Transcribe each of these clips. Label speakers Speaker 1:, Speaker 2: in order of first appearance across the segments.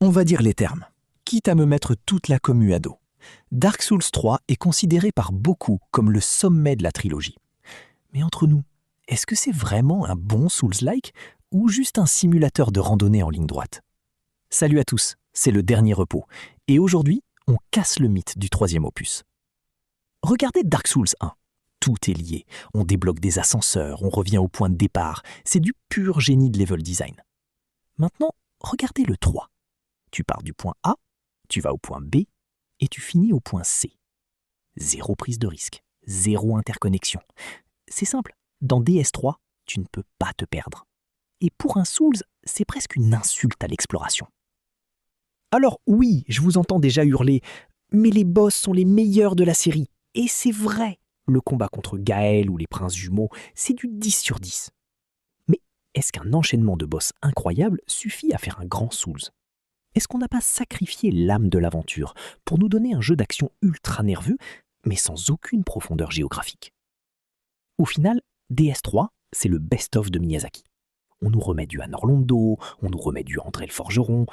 Speaker 1: On va dire les termes, quitte à me mettre toute la commu à dos. Dark Souls 3 est considéré par beaucoup comme le sommet de la trilogie. Mais entre nous, est-ce que c'est vraiment un bon Souls-like ou juste un simulateur de randonnée en ligne droite? Salut à tous, c'est le dernier repos, et aujourd'hui, on casse le mythe du troisième opus. Regardez Dark Souls 1. Tout est lié, on débloque des ascenseurs, on revient au point de départ, c'est du pur génie de level design. Maintenant, regardez le 3. Tu pars du point A, tu vas au point B, et tu finis au point C. Zéro prise de risque, zéro interconnexion. C'est simple, dans DS3, tu ne peux pas te perdre. Et pour un Souls, c'est presque une insulte à l'exploration. Alors oui, je vous entends déjà hurler, mais les boss sont les meilleurs de la série. Et c'est vrai, le combat contre Gaël ou les princes jumeaux, c'est du 10 sur 10. Mais est-ce qu'un enchaînement de boss incroyables suffit à faire un grand Souls? Est-ce qu'on n'a pas sacrifié l'âme de l'aventure pour nous donner un jeu d'action ultra nerveux, mais sans aucune profondeur géographique? Au final, DS3, c'est le best-of de Miyazaki. On nous remet du Anor Londo, on nous remet du André le Forgeron,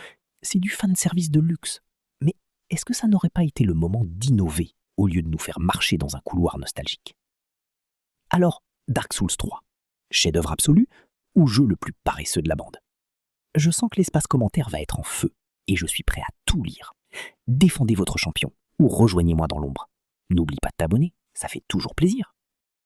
Speaker 1: c'est du fanservice de luxe. Mais est-ce que ça n'aurait pas été le moment d'innover au lieu de nous faire marcher dans un couloir nostalgique? Alors, Dark Souls 3, chef-d'œuvre absolu ou jeu le plus paresseux de la bande? Je sens que l'espace commentaire va être en feu et je suis prêt à tout lire. Défendez votre champion ou rejoignez-moi dans l'ombre. N'oublie pas de t'abonner, ça fait toujours plaisir.